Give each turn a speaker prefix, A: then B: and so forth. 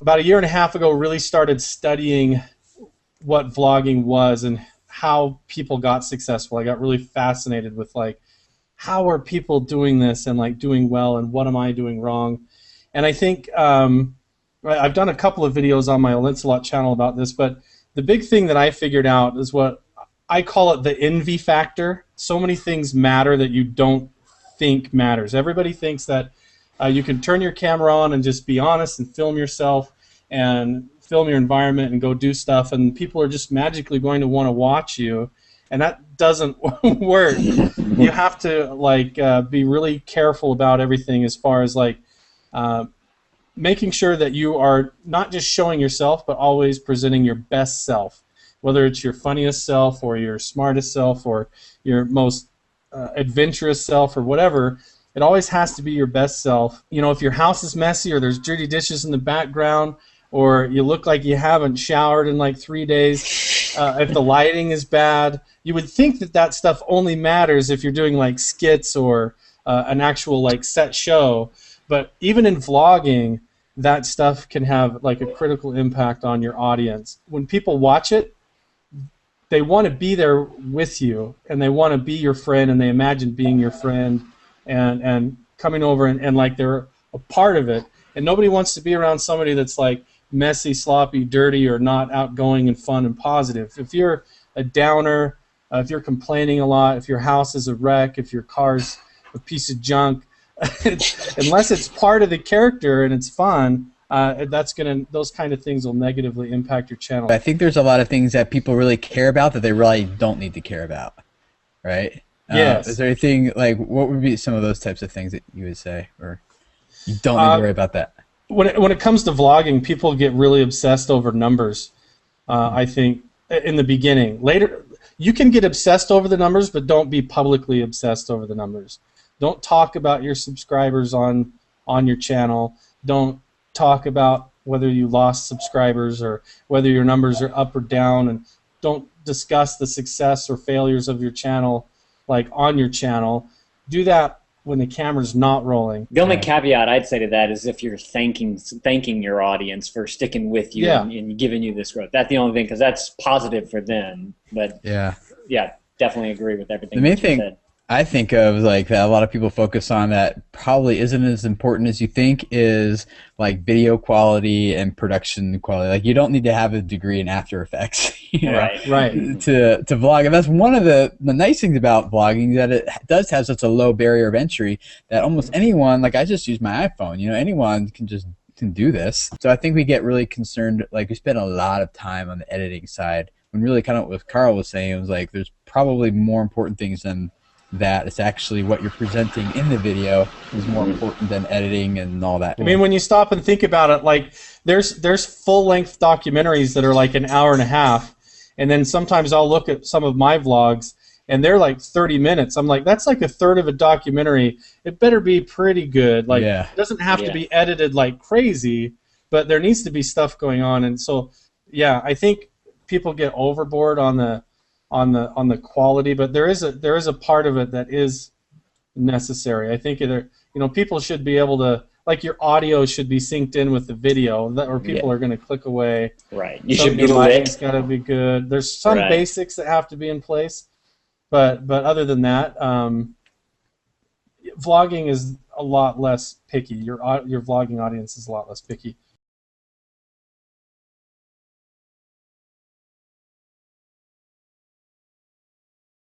A: about a year and a half ago, really started studying what vlogging was and how people got successful. I got really fascinated with like, how are people doing this and like doing well, and what am I doing wrong? And I think I've done a couple of videos on my Lancelot channel about this, but the big thing that I figured out is what I call it the envy factor. So many things matter that you don't think matters. Everybody thinks that you can turn your camera on and just be honest and film yourself and film your environment and go do stuff, and people are just magically going to want to watch you, and that doesn't work. You have to like be really careful about everything as far as like making sure that you are not just showing yourself, but always presenting your best self, whether it's your funniest self or your smartest self or your most adventurous self or whatever. It always has to be your best self. You know, if your house is messy or there's dirty dishes in the background, or you look like you haven't showered in like 3 days, if the lighting is bad, you would think that that stuff only matters if you're doing like skits or an actual like set show. But even in vlogging, that stuff can have like a critical impact on your audience. When people watch it, they want to be there with you, and they want to be your friend, and they imagine being your friend and coming over and like they're a part of it. And nobody wants to be around somebody that's like messy, sloppy, dirty, or not outgoing and fun and positive. If you're a downer, if you're complaining a lot, if your house is a wreck, if your car's a piece of junk, unless it's part of the character and it's fun, those kind of things will negatively impact your channel.
B: I think there's a lot of things that people really care about that they really don't need to care about, right?
A: Yes.
B: Is there anything, like, what would be some of those types of things that you would say, or you don't need to worry about that?
A: When it comes to vlogging, people get really obsessed over numbers. I think in the beginning. Later, you can get obsessed over the numbers, but don't be publicly obsessed over the numbers. Don't talk about your subscribers on your channel. Don't talk about whether you lost subscribers or whether your numbers are up or down, and don't discuss the success or failures of your channel like on your channel. Do that when the camera's not rolling.
C: The only caveat I'd say to that is if you're thanking your audience for sticking with you and giving you this growth. That's the only thing, because that's positive for them. But yeah, definitely agree with everything
B: the main
C: that you said.
B: I think of like that a lot of people focus on that probably isn't as important as you think is like video quality and production quality. Like you don't need to have a degree in After Effects, you know,
A: right.
B: to vlog. And that's one of the nice things about vlogging, that it does have such a low barrier of entry that almost anyone, like I just use my iPhone, you know, anyone can do this. So I think we get really concerned, like we spend a lot of time on the editing side, when really kind of what Carl was saying, it was like there's probably more important things than that. It's actually what you're presenting in the video is more important than editing and all that.
A: I mean, when you stop and think about it, like there's full-length documentaries that are like an hour and a half, and then sometimes I'll look at some of my vlogs and they're like 30 minutes. I'm like, that's like a third of a documentary. It better be pretty good. Like it doesn't have to be edited like crazy, but there needs to be stuff going on. And so yeah, I think people get overboard on the quality, but there is a part of it that is necessary. I think people should be able to, like, your audio should be synced in with the video, or people are going to click away.
C: Right. You should be lit.
A: It's got to be good. There's some basics that have to be in place, but other than that, vlogging is a lot less picky. Your vlogging audience is a lot less picky.